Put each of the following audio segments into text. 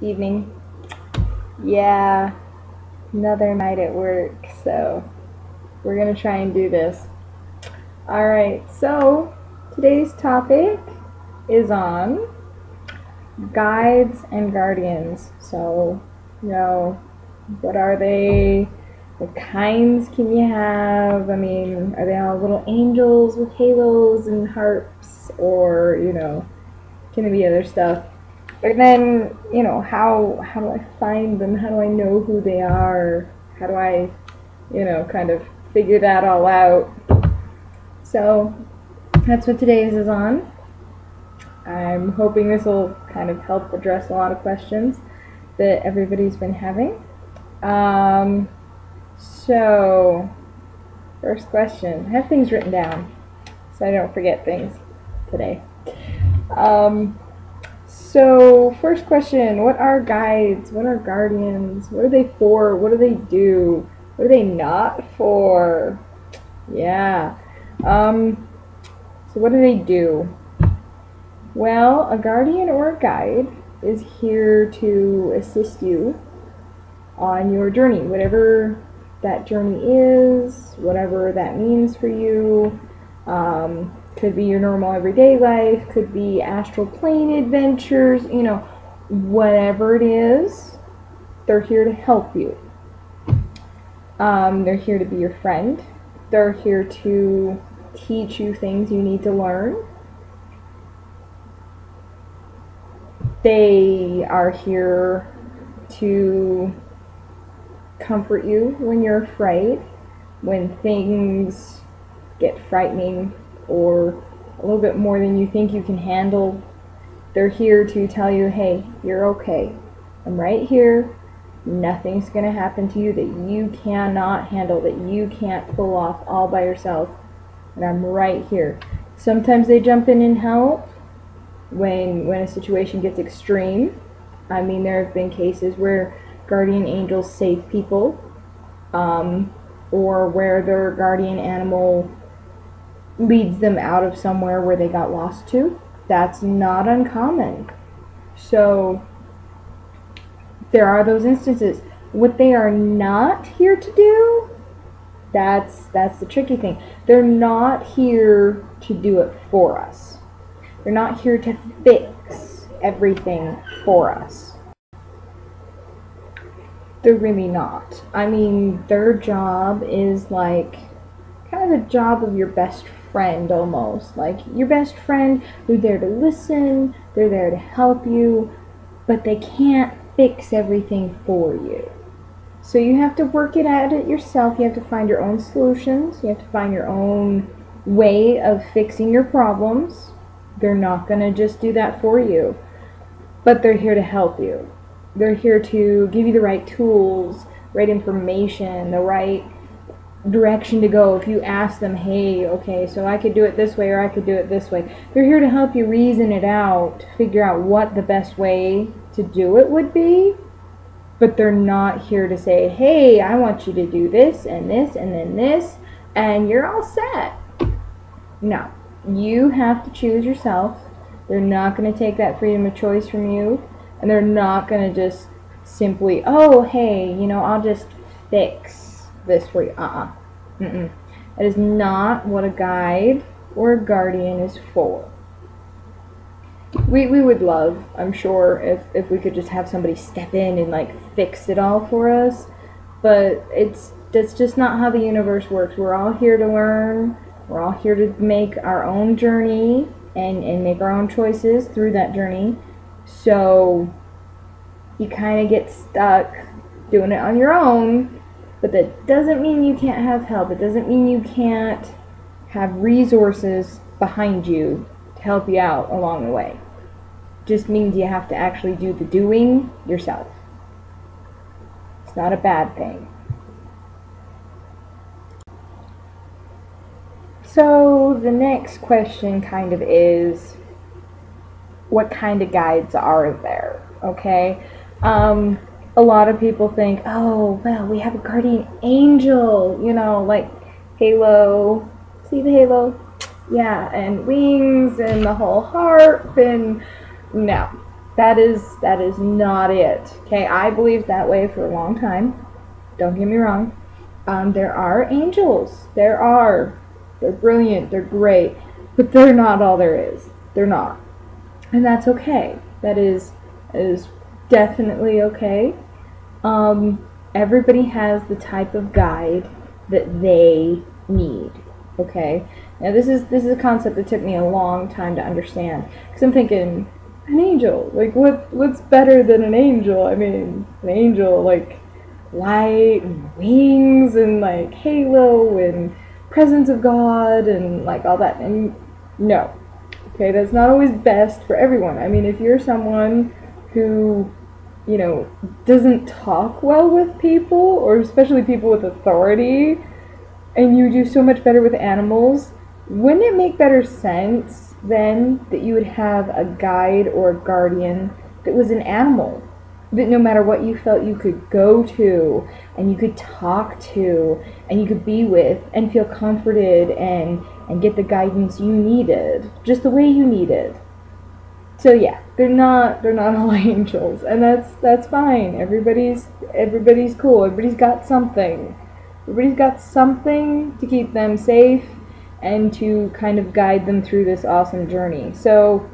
Evening. Yeah, another night at work, so we're gonna try and do this. Alright, so today's topic is on guides and guardians. So, what are they? What kinds can you have? I mean, are they all little angels with halos and harps? Or, can it be other stuff? And then, how do I find them? How do I know who they are? How do I, kind of figure that all out? So that's what today's is on. I'm hoping this will kind of help address a lot of questions that everybody's been having. So first question. I have things written down so I don't forget things today. So first question, what are guides? What are guardians? What are they for? What do they do? What are they not for? Yeah. So what do they do? Well, a guardian or a guide is here to assist you on your journey, whatever that journey is, whatever that means for you. Could be your normal everyday life, could be astral plane adventures, whatever it is, they're here to help you. They're here to be your friend. They're here to teach you things you need to learn. They are here to comfort you when you're afraid, when things get frightening or a little bit more than you think you can handle. They're here to tell you, hey, you're okay. I'm right here. Nothing's going to happen to you that you cannot handle, that you can't pull off all by yourself. And I'm right here. Sometimes they jump in and help when a situation gets extreme. I mean, there have been cases where guardian angels save people, or where their guardian animal leads them out of somewhere where they got lost to. That's not uncommon. So there are those instances. What they are not here to do, that's the tricky thing. They're not here to do it for us. They're not here to fix everything for us. They're really not. I mean, their job is like kind of the job of your best friend almost. Like your best friend, they're there to listen, they're there to help you, but they can't fix everything for you. So you have to work it at it yourself. You have to find your own solutions. You have to find your own way of fixing your problems. They're not going to just do that for you, but they're here to help you. They're here to give you the right tools, right information, the right direction to go. If you ask them, hey, okay, so I could do it this way or I could do it this way, they're here to help you reason it out, figure out what the best way to do it would be. But they're not here to say, hey, I want you to do this and this and then this and you're all set. No, you have to choose yourself. They're not going to take that freedom of choice from you, and they're not going to just simply, oh, hey, I'll just fix this for you. That is not what a guide or a guardian is for. We would love, I'm sure, if we could just have somebody step in and like fix it all for us, but that's just not how the universe works. We're all here to learn. We're all here to make our own journey and make our own choices through that journey. So you kind of get stuck doing it on your own. But that doesn't mean you can't have help. It doesn't mean you can't have resources behind you to help you out along the way. It just means you have to actually do the doing yourself. It's not a bad thing. So the next question kind of is, what kind of guides are there? Okay? A lot of people think, oh, well, we have a guardian angel, like halo. See the halo? Yeah, and wings and the whole harp, and no. That is not it. Okay, I believed that way for a long time. Don't get me wrong. There are angels. There are. They're brilliant. They're great. But they're not all there is. They're not. And that's okay. That is definitely okay. Everybody has the type of guide that they need. Okay. Now this is a concept that took me a long time to understand, because I'm thinking, an angel, like what's better than an angel? I mean, an angel, like light and wings and like halo and presence of God and like all that. And no, okay, that's not always best for everyone. I mean, if you're someone who, doesn't talk well with people, or especially people with authority, and you do so much better with animals, wouldn't it make better sense then that you would have a guide or a guardian that was an animal? That no matter what you felt, you could go to and you could talk to and you could be with and feel comforted and get the guidance you needed, just the way you needed. So yeah, they're not all angels, and that's fine. Everybody's cool. Everybody's got something. Everybody's got something to keep them safe and to kind of guide them through this awesome journey. So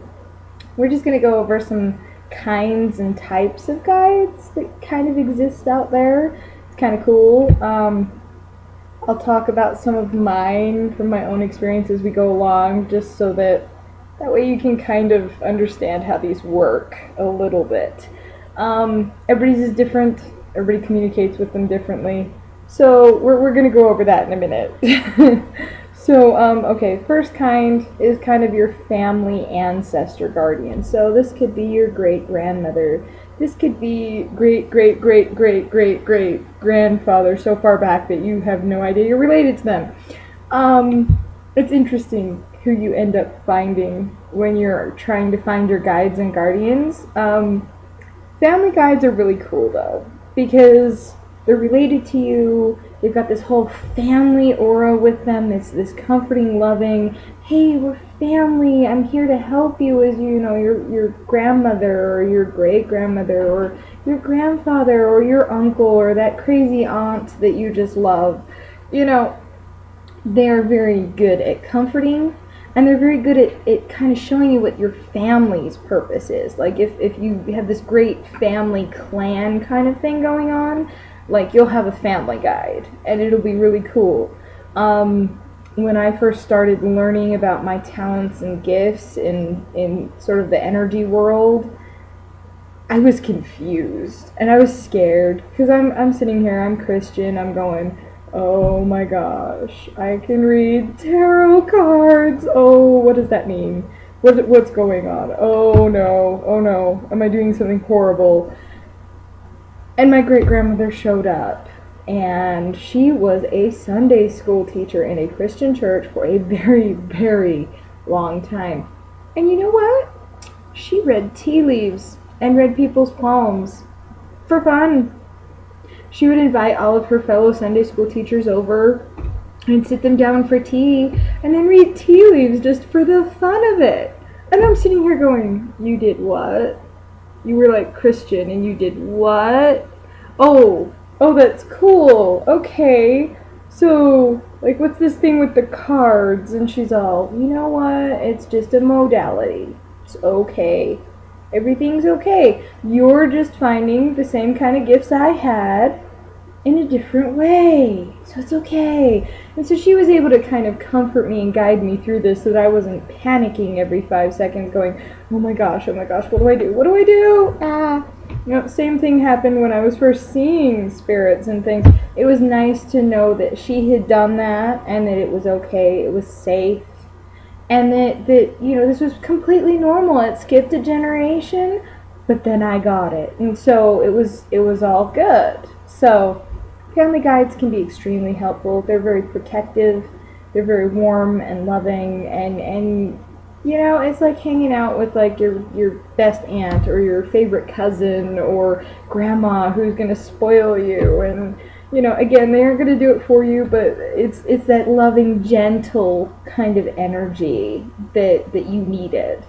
we're just going to go over some kinds and types of guides that kind of exist out there. It's kind of cool. I'll talk about some of mine from my own experience as we go along, just so that way you can kind of understand how these work a little bit. Everybody's is different. Everybody communicates with them differently. So we're going to go over that in a minute. So, okay, first kind is kind of your family ancestor guardian. So this could be your great-grandmother. This could be great-great-great-great-great-great-grandfather so far back that you have no idea you're related to them. It's interesting who you end up finding when you're trying to find your guides and guardians. Family guides are really cool, though, because they're related to you. They've got this whole family aura with them. It's this comforting, loving, hey, we're family. I'm here to help you as your grandmother or your great-grandmother or your grandfather or your uncle or that crazy aunt that you just love. They're very good at comforting, and they're very good at kind of showing you what your family's purpose is. Like if you have this great family clan kind of thing going on, like you'll have a family guide, and it'll be really cool. When I first started learning about my talents and gifts in sort of the energy world, I was confused, and I was scared, because I'm sitting here, I'm Christian, I'm going, oh my gosh, I can read tarot cards. Oh, what does that mean? What's going on? Oh no, am I doing something horrible? And my great-grandmother showed up, and she was a Sunday school teacher in a Christian church for a very, very long time. And you know what? She read tea leaves and read people's palms for fun. She would invite all of her fellow Sunday school teachers over and sit them down for tea and then read tea leaves just for the fun of it. And I'm sitting here going, you did what? You were like Christian and you did what? Oh, that's cool. Okay. So, like, what's this thing with the cards? And she's all, you know what? It's just a modality. It's okay. Everything's okay. You're just finding the same kind of gifts I had in a different way. So it's okay. And so she was able to kind of comfort me and guide me through this so that I wasn't panicking every 5 seconds going, oh my gosh, what do I do? What do I do? Same thing happened when I was first seeing spirits and things. It was nice to know that she had done that and that it was okay, it was safe, and that this was completely normal. It skipped a generation, but then I got it. And so it was all good. So family guides can be extremely helpful. They're very protective. They're very warm and loving, and it's like hanging out with like your best aunt or your favorite cousin or grandma who's going to spoil you. And again, they aren't going to do it for you, but it's that loving, gentle kind of energy that you needed.